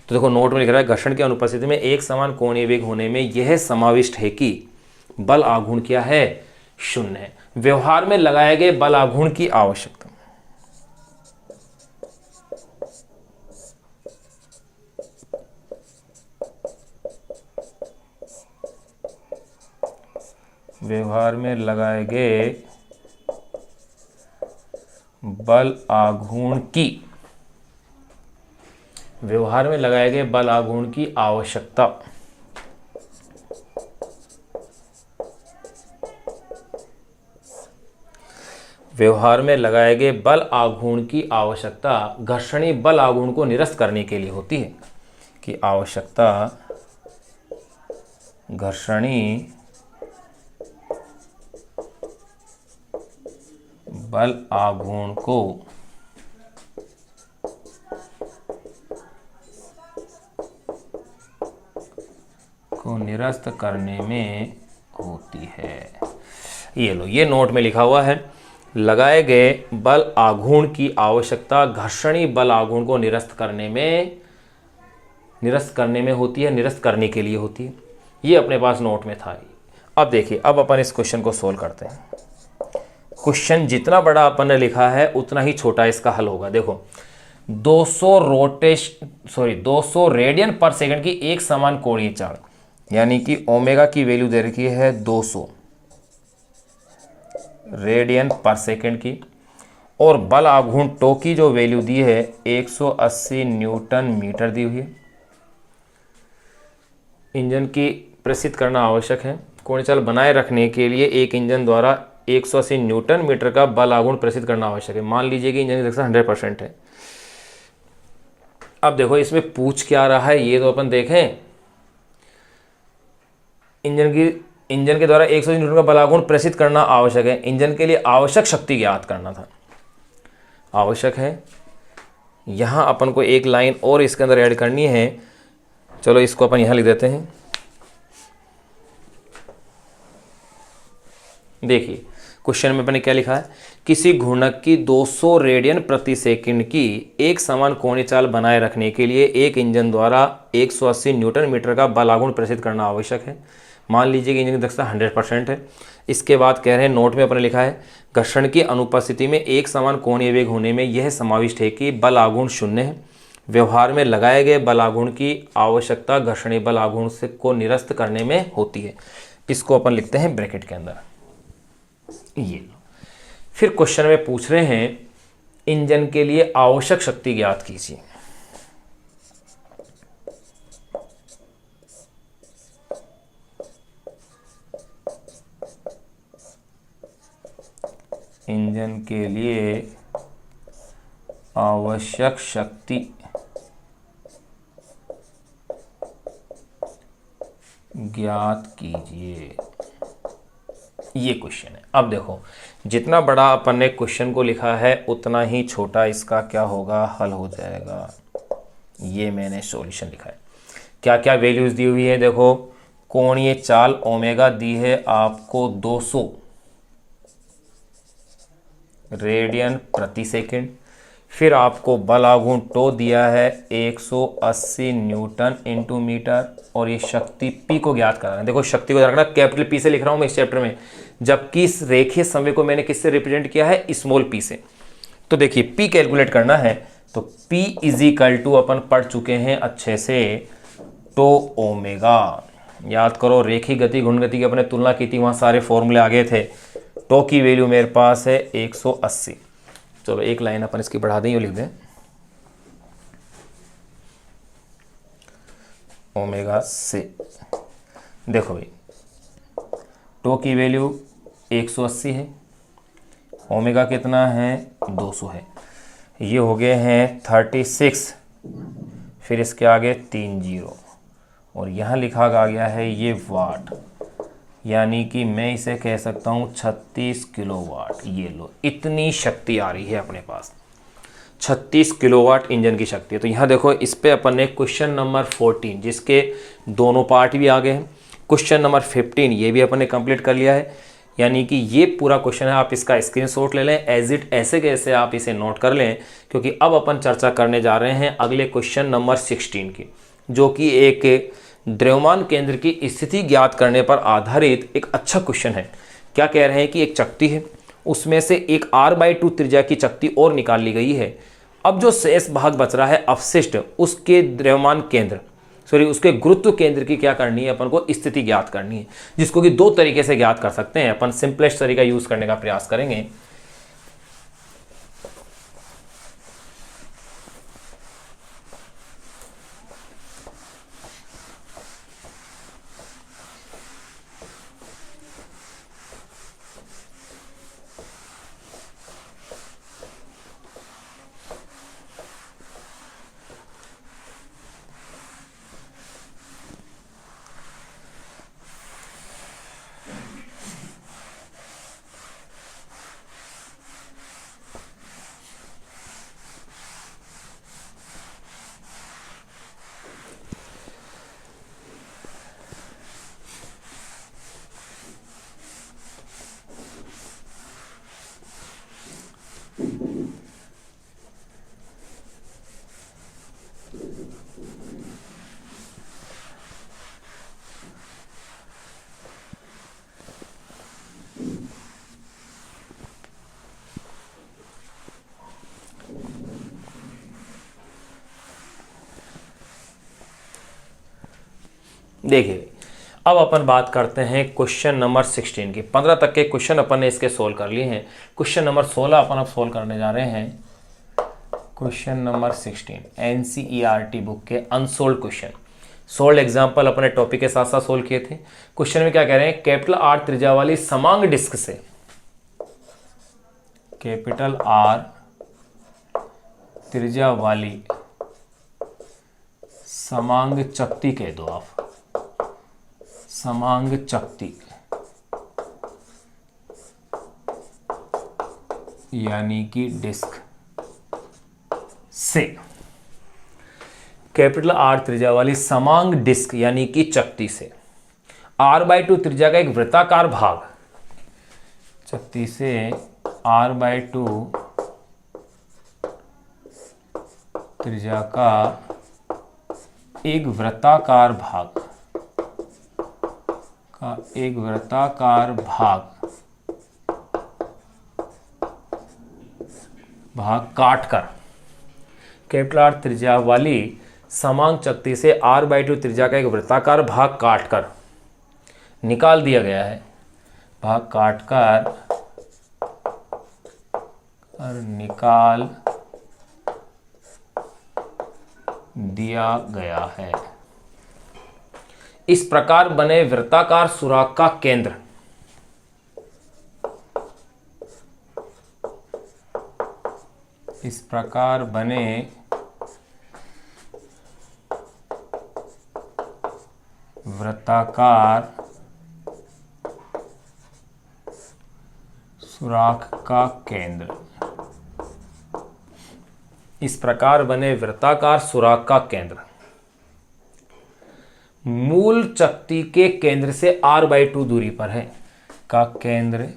तो देखो नोट में लिख रहा है घर्षण की अनुपस्थिति में एक समान कोणीय वेग होने में यह समाविष्ट है कि बल आघूर्ण क्या है शून्य है। व्यवहार में लगाए गए बल आघूर्ण की आवश्यकता, व्यवहार में लगाए गए बल आघूर्ण की आवश्यकता व्यवहार में लगाए गए बल आघूर्ण की आवश्यकता घर्षणी बल आघूर्ण को निरस्त करने के लिए होती है। कि आवश्यकता घर्षणी बल आघूर्ण को निरस्त करने में होती है। ये लो, ये नोट में लिखा हुआ है लगाए गए बल आघूर्ण की आवश्यकता घर्षणी बल आघूर्ण को निरस्त करने में होती है, निरस्त करने के लिए होती है। ये अपने पास नोट में था। अब देखिए, अब अपन इस क्वेश्चन को सोल्व करते हैं। क्वेश्चन जितना बड़ा अपन ने लिखा है उतना ही छोटा इसका हल होगा। देखो 200 रेडियन पर सेकंड की एक समान कोणीय चाल, यानी कि ओमेगा की वैल्यू दे रखी है 200 रेडियन पर सेकंड की, और बल आघूर्ण टो की जो वैल्यू दी है 180 न्यूटन मीटर दी हुई है। इंजन की प्रसिद्ध करना आवश्यक है। कोणीय चाल बनाए रखने के लिए एक इंजन द्वारा 180 न्यूटन मीटर का बल आघूर्ण प्रसिद्ध करना आवश्यक है। मान लीजिए कि इंजन की दक्षता 100% है। अब देखो इसमें पूछ क्या रहा है ये तो अपन देखें। इंजन के द्वारा 180 न्यूटन का बल आघूर्ण प्रसिद्ध करना आवश्यक है। इंजन के लिए आवश्यक शक्ति ज्ञात करना था, आवश्यक है। यहां अपन को एक लाइन और इसके अंदर ऐड करनी है। चलो इसको अपन यहां लिख देते हैं। देखिए क्वेश्चन में अपने क्या लिखा है, किसी घूर्णक की 200 रेडियन प्रति सेकंड की एक समान कोणीय चाल बनाए रखने के लिए एक इंजन द्वारा 180 न्यूटन मीटर का बल आघूर्ण प्रसिद्ध करना आवश्यक है। मान लीजिए कि इंजन की दक्षता 100% है। इसके बाद कह रहे हैं, नोट में अपने लिखा है, घर्षण की अनुपस्थिति में एक समान कोणीय वेग होने में यह समाविष्ट है कि बल आघूर्ण शून्य है। व्यवहार में लगाए गए बल आघूर्ण की आवश्यकता घर्षणीय बल आघूर्ण से को निरस्त करने में होती है। इसको अपन लिखते हैं ब्रैकेट के अंदर। ये लो, फिर क्वेश्चन में पूछ रहे हैं इंजन के लिए आवश्यक शक्ति ज्ञात कीजिए। इंजन के लिए आवश्यक शक्ति ज्ञात कीजिए, ये क्वेश्चन है। अब देखो जितना बड़ा अपन ने क्वेश्चन को लिखा है उतना ही छोटा इसका क्या होगा, हल हो जाएगा। ये मैंने सॉल्यूशन लिखा है। क्या क्या वैल्यूज दी हुई है देखो, कोणीय चाल ओमेगा दी है आपको 200 रेडियन प्रति सेकंड, फिर आपको बल आघूर्ण टो दिया है 180 न्यूटन इंटू मीटर, और ये शक्ति पी को ज्ञात करना है। देखो शक्ति को रखना कैपिटल पी से लिख रहा हूं मैं इस चैप्टर में, जबकि इस रेखीय संवेग को मैंने किससे रिप्रेजेंट किया है, स्मॉल पी से। तो देखिए पी कैलकुलेट करना है तो पी इज इक्वल टू अपन पढ़ चुके हैं अच्छे से, टो ओमेगा। याद करो रेखीय गति घूर्ण गति की अपने तुलना की थी, वहां सारे फॉर्मूले आ गए थे। टो की वैल्यू मेरे पास है 180। चलो एक लाइन अपन इसकी बढ़ा दें, लिख दें ओमेगा से। देखो भाई टो की वैल्यू 180 है, ओमेगा कितना है 200 है, ये हो गए हैं 36, फिर इसके आगे 3 जीरो, और यहाँ लिखा गया है ये वाट, यानी कि मैं इसे कह सकता हूँ 36 किलोवाट। ये लो इतनी शक्ति आ रही है अपने पास, 36 किलोवाट इंजन की शक्ति है। तो यहाँ देखो इस पे अपन ने क्वेश्चन नंबर 14 जिसके दोनों पार्ट भी आ गए हैं, क्वेश्चन नंबर 15 ये भी अपन ने कंप्लीट कर लिया है। यानी कि ये पूरा क्वेश्चन है, आप इसका स्क्रीनशॉट ले लें, एज इट ऐसे कैसे आप इसे नोट कर लें, क्योंकि अब अपन चर्चा करने जा रहे हैं अगले क्वेश्चन नंबर 16 की, जो कि एक द्रव्यमान केंद्र की स्थिति ज्ञात करने पर आधारित एक अच्छा क्वेश्चन है। क्या कह रहे हैं कि एक चकती है, उसमें से एक r/2 त्रिज्या की चकती और निकाल ली गई है। अब जो शेष भाग बच रहा है अवशिष्ट, उसके द्रव्यमान केंद्र उसके गुरुत्व केंद्र की क्या करनी है, अपन को स्थिति ज्ञात करनी है, जिसको कि दो तरीके से ज्ञात कर सकते हैं। अपन सिंपलेस्ट तरीका यूज करने का प्रयास करेंगे। देखिए अब अपन बात करते हैं क्वेश्चन नंबर 16 की। 15 तक के क्वेश्चन अपन ने इसके सोल्व कर लिए हैं। क्वेश्चन नंबर 16 अपन अब सोल्व करने जा रहे हैं। क्वेश्चन नंबर 16 एनसीईआरटी बुक के अनसोल्ड क्वेश्चन, सोल्ड एग्जाम्पल अपने टॉपिक के साथ साथ सोल्व किए थे। क्वेश्चन में क्या कह रहे हैं, कैपिटल आर त्रिज्या वाली समांग डिस्क से, कैपिटल आर त्रिज्या वाली समांग चकती कह दो आप, समांग चकती यानी कि डिस्क से, कैपिटल आर त्रिज्या वाली समांग डिस्क यानी कि चकती से r/2 त्रिज्या का एक वृत्ताकार भाग, चकती से r/2 त्रिज्या का एक वृत्ताकार भाग काटकर, कैपिटल आर त्रिज्या वाली समांग चकती से r/2 त्रिज्या का एक वृत्ताकार भाग काटकर निकाल दिया गया है, भाग काटकर और निकाल दिया गया है। इस प्रकार बने वृत्ताकार सुराख का केंद्र, इस प्रकार बने वृत्ताकार सुराख का केंद्र, इस प्रकार बने वृत्ताकार सुराख का केंद्र मूल चकती के केंद्र से r/2 दूरी पर है, का केंद्र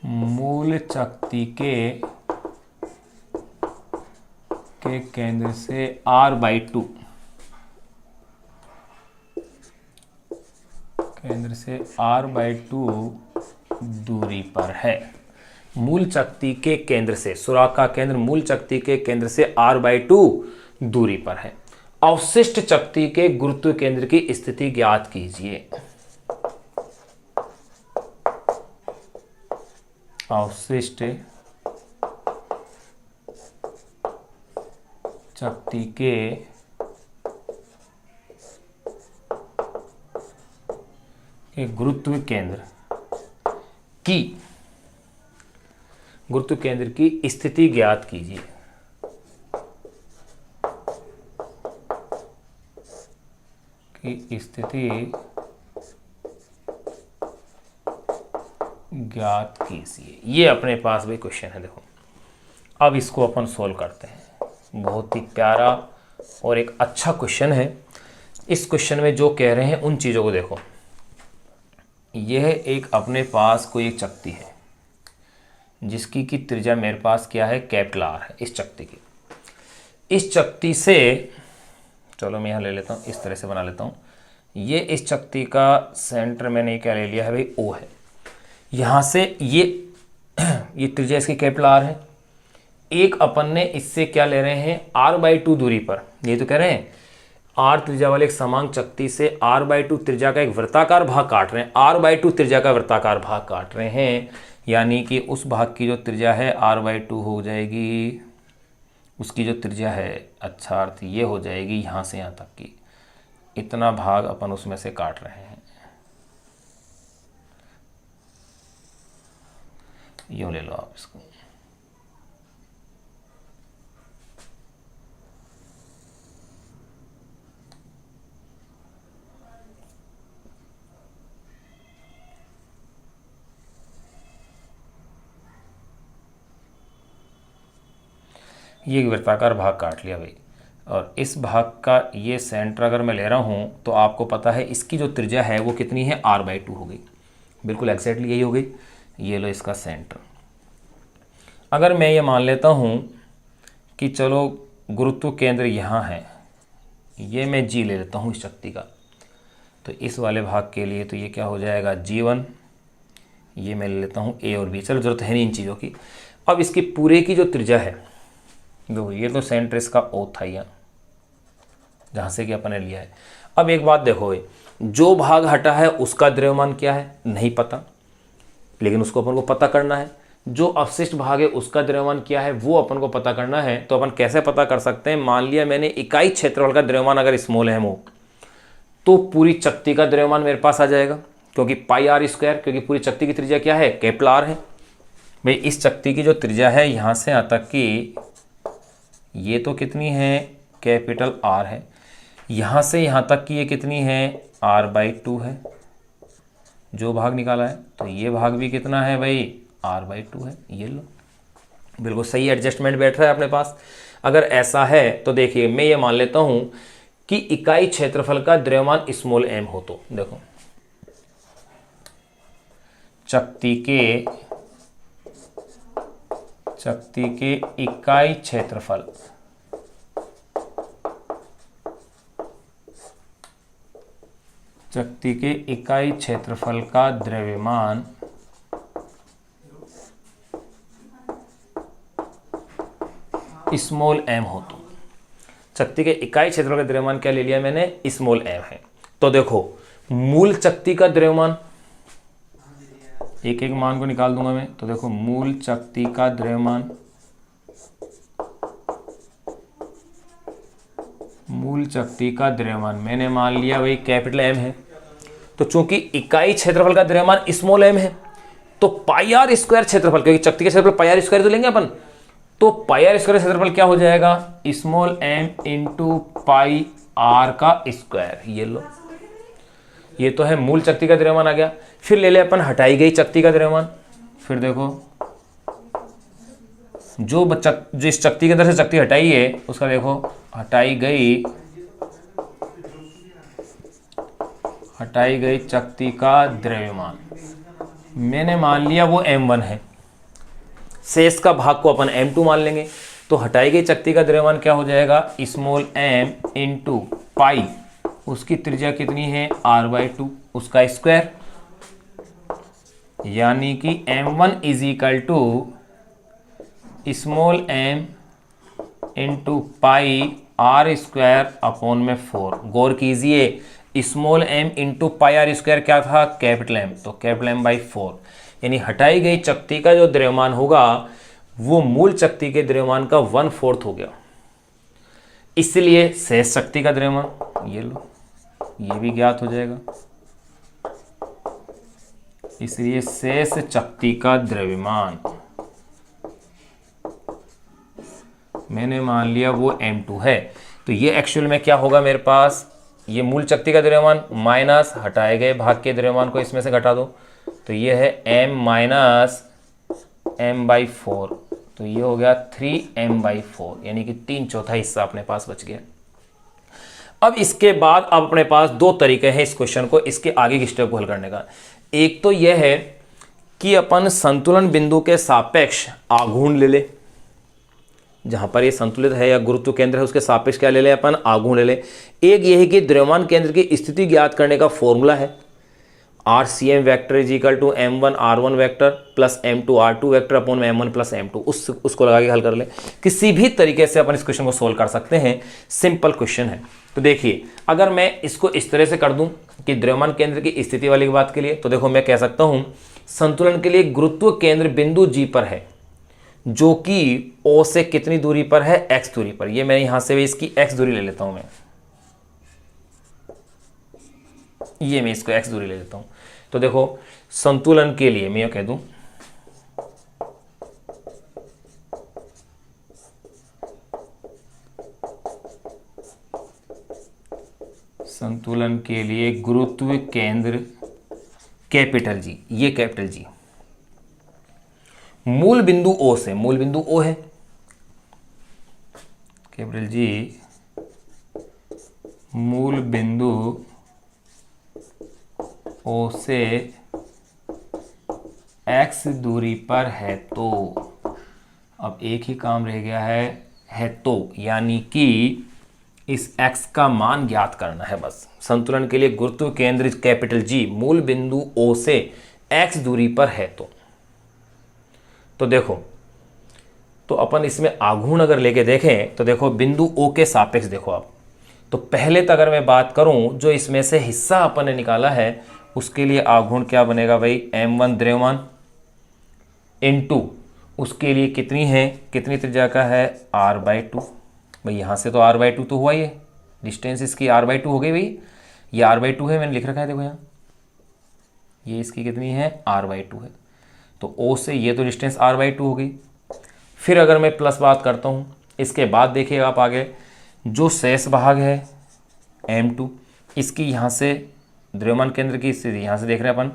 मूल चकती के केंद्र से r/2 केंद्र से r/2 दूरी पर है। मूल चकती के केंद्र से, सुराख का केंद्र मूल चकती के केंद्र से r/2 दूरी पर है। अवशिष्ट चकती के गुरुत्व केंद्र की स्थिति ज्ञात कीजिए। अवशिष्ट चकती के गुरुत्व केंद्र की स्थिति ज्ञात कीजिए। की स्थिति ज्ञात कीजिए। ये अपने पास भी क्वेश्चन है, देखो अब इसको अपन सोल्व करते हैं। बहुत ही प्यारा और एक अच्छा क्वेश्चन है। इस क्वेश्चन में जो कह रहे हैं उन चीज़ों को देखो। यह एक अपने पास कोई एक चकती है जिसकी की त्रिज्या मेरे पास क्या है, कैपिटल आर है इस चकती की। इस चकती से, चलो मैं यहाँ ले लेता हूँ, इस तरह से बना लेता हूँ। ये इस चकती का सेंटर मैंने क्या ले लिया है भाई, ओ है। यहाँ से ये त्रिज्या इसकी कैपिटल आर है। एक अपन ने इससे क्या ले रहे हैं, r/2 दूरी पर, ये तो कह रहे हैं r त्रिज्या वाले एक समांग चकती से r/2 त्रिज्या का एक वृत्ताकार भाग काट रहे हैं, r/2 त्रिज्या का वृत्ताकार भाग काट रहे हैं, यानी कि उस भाग की जो त्रिज्या है r/2 हो जाएगी, उसकी जो त्रिज्या है, अच्छा अर्थ ये हो जाएगी यहाँ से यहाँ तक की, इतना भाग अपन उसमें से काट रहे हैं। यूँ ले लो आप इसको। ये वृत्ताकार भाग काट लिया भाई, और इस भाग का ये सेंटर अगर मैं ले रहा हूँ तो आपको पता है इसकी जो त्रिज्या है वो कितनी है, r/2 हो गई, बिल्कुल एग्जैक्टली यही हो गई। ये लो इसका सेंटर। अगर मैं ये मान लेता हूँ कि चलो गुरुत्व केंद्र यहाँ है, ये मैं g ले लेता हूँ इस शक्ति का, तो इस वाले भाग के लिए तो ये क्या हो जाएगा, g1, ये मैं ले लेता हूँ a और b, चलो जरूरत है नहीं इन चीज़ों की। अब इसकी पूरे की जो त्रिज्या है, देखो ये तो सेंटर इसका O था यहाँ, जहाँ से कि अपन ने लिया है। अब एक बात देखो भाई, जो भाग हटा है उसका द्रव्यमान क्या है नहीं पता, लेकिन उसको अपन को पता करना है। जो अवशिष्ट भाग है उसका द्रव्यमान क्या है वो अपन को पता करना है। तो अपन कैसे पता कर सकते हैं, मान लिया मैंने इकाई क्षेत्रफल का द्रव्यमान अगर स्मॉल एम हो तो पूरी चक्ति का द्रव्यमान मेरे पास आ जाएगा, क्योंकि पाई आर स्क्वायर, क्योंकि पूरी चक्ति की त्रिज्या क्या है, कैपिटल आर है। भाई इस चक्ति की जो त्रिज्या है यहाँ से यहाँ तक की, ये तो कितनी है, कैपिटल आर है। यहाँ से यहाँ तक की ये कितनी है, r/2 है जो भाग निकाला है। तो ये भाग भी कितना है भाई, r/2 है। ये लो, बिल्कुल सही एडजस्टमेंट बैठ रहा है अपने पास। अगर ऐसा है तो देखिए मैं ये मान लेता हूं कि इकाई क्षेत्रफल का द्रव्यमान स्मॉल एम हो तो देखो चक्ति के इकाई क्षेत्रफल का द्रव्यमान स्मॉल एम हो तो चक्ति के इकाई क्षेत्रफल का द्रव्यमान क्या ले लिया मैंने, स्मॉल एम है। तो देखो मूल चक्ति का द्रव्यमान, एक एक मान को निकाल दूंगा मैं। तो देखो मूल चक्ति का द्रव्यमान मैंने मान लिया भाई कैपिटल एम है। तो चूंकि इकाई क्षेत्रफल का द्रव्यमान स्मॉल एम है तो पाई आर स्क्वायर क्षेत्रफल, क्योंकि चक्ति के क्षेत्रफल पाई आर स्क्वायर तो लेंगे अपन, तो पाई आर स्क्वायर क्षेत्रफल क्या हो जाएगा, small m into pi r का स्क्वायर। ये लो, ये तो है मूल चक्ति का द्रव्यमान आ गया। फिर ले ले अपन हटाई गई चक्ति का द्रव्यमान। फिर देखो जो इस चक्ति के अंदर से चक्ति हटाई है उसका देखो हटाई गई चक्ति का द्रव्यमान मैंने मान लिया वो m1 है। शेष का भाग को अपन m2 मान लेंगे। तो हटाई गई चक्ति का द्रव्यमान क्या हो जाएगा, स्मॉल m इंटू पाई, उसकी त्रिज्या कितनी है r/2, उसका स्क्वायर, यानी कि m1 is equal to small m into pi r square upon में 4। गौर कीजिए small m into pi r square क्या था, कैपिटल M, तो कैपिटल M/4, यानी हटाई गई चक्ति का जो द्रव्यमान होगा वो मूल चक्ति के द्रव्यमान का 1/4 हो गया। इसलिए शेष चक्ति का द्रव्यमान, ये लो, ये भी ज्ञात हो जाएगा। इसलिए शेष चक्ति का द्रव्यमान मैंने मान लिया वो m2 है। तो ये एक्चुअल में क्या होगा मेरे पास, ये मूल चक्ति का द्रव्यमान माइनस हटाए गए भाग के द्रव्यमान को इसमें से घटा दो, तो ये है m माइनस m/4, तो ये हो गया 3m/4, यानी कि 3/4 हिस्सा अपने पास बच गया। अब इसके बाद अब अपने पास दो तरीके हैं इस क्वेश्चन को, इसके आगे की स्टेप को हल करने का। एक तो यह है कि अपन संतुलन बिंदु के सापेक्ष आघूर्ण ले ले, जहां पर ये संतुलित है या गुरुत्व केंद्र है उसके सापेक्ष क्या ले ले अपन, आघूर्ण ले ले। एक ये है कि द्रव्यमान केंद्र की स्थिति ज्ञात करने का फॉर्मूला है RCM vector is equal to m1 r1 vector plus m2 r2 vector upon m1 plus m2, उसको लगा के हल कर ले। किसी भी तरीके से अपन इस क्वेश्चन को सोल्व कर सकते हैं, सिंपल क्वेश्चन है। तो देखिए अगर मैं इसको इस तरह से कर दूं कि द्रव्यमान केंद्र की स्थिति वाली बात के लिए, तो देखो मैं कह सकता हूं संतुलन के लिए गुरुत्व केंद्र बिंदु G पर है, जो कि O से कितनी दूरी पर है, x दूरी पर। ये मैं यहां से इसकी x दूरी ले लेता हूं, मैं इसको x दूरी ले लेता हूं। तो देखो संतुलन के लिए मैं कह दूं संतुलन के लिए गुरुत्व केंद्र कैपिटल G, ये कैपिटल G मूल बिंदु O से, मूल बिंदु O है कैपिटल G, मूल बिंदु O से x दूरी पर है। तो अब एक ही काम रह गया है तो, यानी कि इस x का मान ज्ञात करना है बस। संतुलन के लिए गुरुत्व केंद्र कैपिटल G मूल बिंदु O से x दूरी पर है तो देखो, तो अपन इसमें आघूर्ण अगर लेके देखें तो देखो बिंदु O के सापेक्ष देखो आप, तो पहले तो अगर मैं बात करूं, जो इसमें से हिस्सा अपन ने निकाला है उसके लिए आघूर्ण क्या बनेगा भाई, m1 द्रव्यमान इनटू उसके लिए कितनी है, कितनी त्रिज्या का है, r/2। भाई यहाँ से तो r/2 तो हुआ ही है, डिस्टेंस इसकी r/2 हो गई भाई, ये r/2 है, मैंने लिख रखा है देखो यहाँ, ये इसकी कितनी है, r/2 है। तो O से ये तो डिस्टेंस r/2 हो गई। फिर अगर मैं प्लस बात करता हूँ, इसके बाद देखिएगा आप आगे जो शेष भाग है m2, इसकी यहाँ से द्रव्यमान केंद्र की स्थिति यहाँ से देख रहे हैं अपन,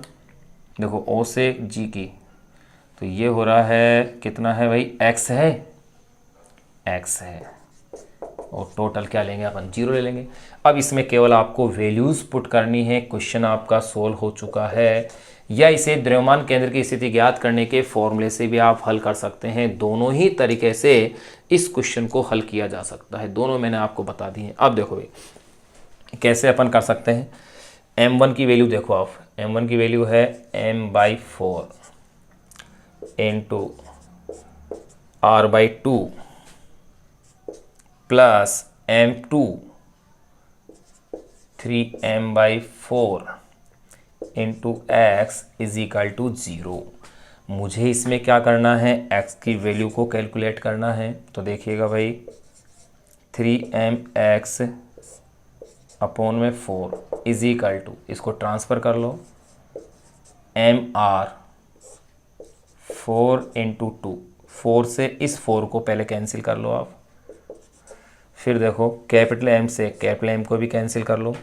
देखो O से G की, तो ये हो रहा है कितना है भाई, x है, x है, और टोटल क्या लेंगे अपन, 0 ले लेंगे। अब इसमें केवल आपको वैल्यूज़ पुट करनी है, क्वेश्चन आपका सोल्व हो चुका है। या इसे द्रव्यमान केंद्र की स्थिति ज्ञात करने के फॉर्मूले से भी आप हल कर सकते हैं। दोनों ही तरीके से इस क्वेश्चन को हल किया जा सकता है, दोनों मैंने आपको बता दी हैं। अब देखो भाई कैसे अपन कर सकते हैं। m1 की वैल्यू देखो आप, m1 की वैल्यू है m/4 into r/2 plus m2 3m/4 into x is equal to 0। मुझे इसमें क्या करना है, x की वैल्यू को कैलकुलेट करना है। तो देखिएगा भाई 3mx अपॉन में 4 इज इक्वल टू, इसको ट्रांसफ़र कर लो, mr 4 इंटू 2, 4 से इस 4 को पहले कैंसिल कर लो आप, फिर देखो कैपिटल M से कैपिटल M को भी कैंसिल कर लो,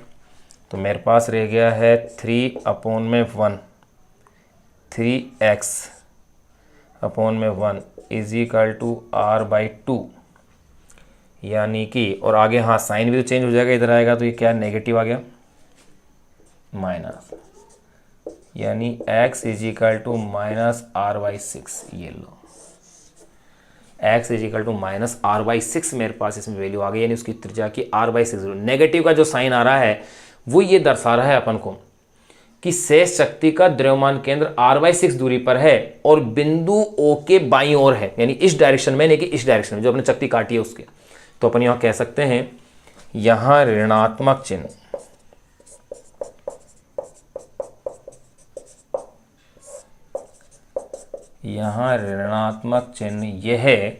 तो मेरे पास रह गया है 3 अपॉन में 1, 3x अपॉन में 1 इज इक्वल टू r/2, यानी कि, और आगे हाँ साइन भी तो चेंज हो जाएगा, इधर आएगा तो ये क्या नेगेटिव आ गया, माइनस, यानी x is equal to minus r/6। ये लो x is equal to minus r/6 मेरे पास इसमें वैल्यू आ गई, यानी उसकी त्रिज्या की r/6। नेगेटिव का जो साइन आ रहा है वो ये दर्शा रहा है अपन को कि शेष शक्ति का द्रव्यमान केंद्र r/6 दूरी पर है और बिंदु O के बाईं ओर है, यानी इस डायरेक्शन में, नहीं कि इस डायरेक्शन में जो अपने चक्ति काटी है उसके। तो अपन यहां कह सकते हैं, यहां ऋणात्मक चिन्ह, यहां ऋणात्मक चिन्ह यह है,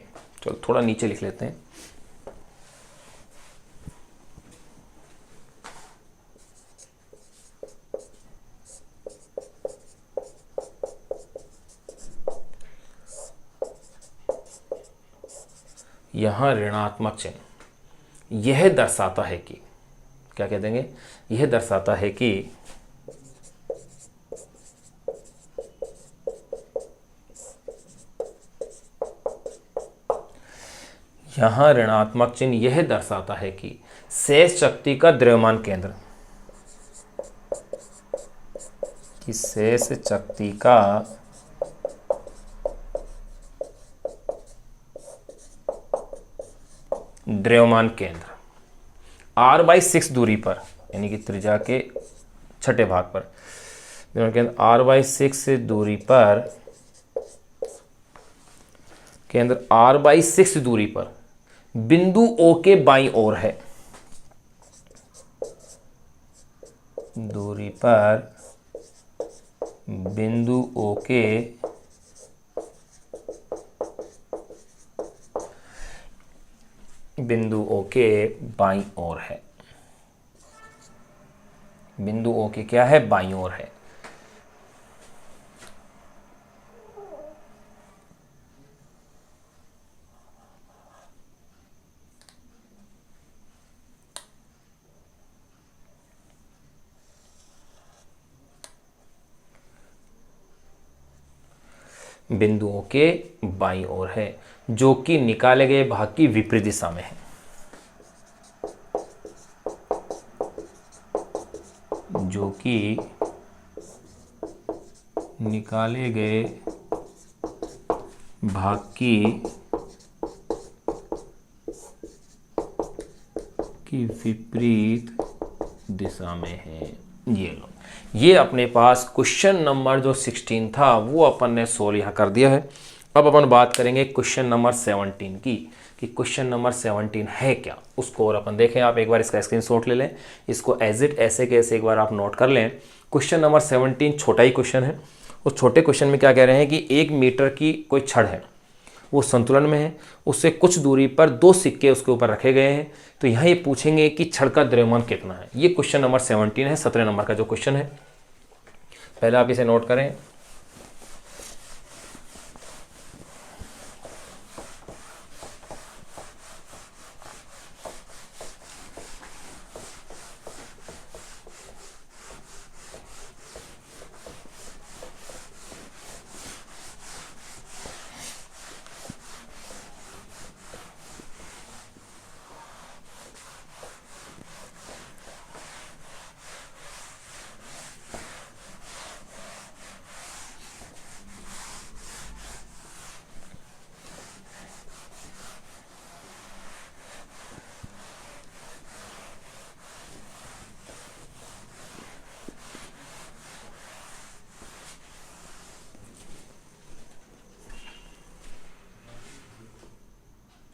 चलो थोड़ा नीचे लिख लेते हैं, यहाँ ऋणात्मक चिन्ह यह दर्शाता है कि, क्या कह देंगे, यह दर्शाता है कि यहाँ ऋणात्मक चिन्ह यह दर्शाता है कि शेष शक्ति का द्रव्यमान केंद्र, कि शेष शक्ति का द्रव्यमान केंद्र r/6 दूरी पर, यानी कि त्रिज्या के छठे भाग पर, द्रव्यमान केंद्र r/6 दूरी पर, केंद्र r/6 दूरी पर बिंदु O के बाईं ओर है, दूरी पर बिंदु O के बाईं ओर है, बिंदु O के क्या है, बाईं ओर है। बिंदुओं के बाईं ओर है, जो कि निकाले गए भाग की विपरीत दिशा में है, जो कि निकाले गए भाग की विपरीत दिशा में है। ये लो, ये अपने पास क्वेश्चन नंबर जो 16 था वो अपन ने सोल्व यहाँ कर दिया है। अब अपन बात करेंगे क्वेश्चन नंबर 17 की, कि क्वेश्चन नंबर 17 है क्या उसको, और अपन देखें। आप एक बार इसका स्क्रीनशॉट ले लें, इसको एज इट ऐसे के ऐसे एक बार आप नोट कर लें। क्वेश्चन नंबर 17 छोटा ही क्वेश्चन है। उस छोटे क्वेश्चन में क्या कह रहे हैं कि 1 मीटर की कोई छड़ है, वो संतुलन में है, उससे कुछ दूरी पर 2 सिक्के उसके ऊपर रखे गए हैं। तो यहाँ ये पूछेंगे कि छड़ का द्रव्यमान कितना है। ये क्वेश्चन नंबर 17 है, 17 नंबर का जो क्वेश्चन है। पहले आप इसे नोट करें,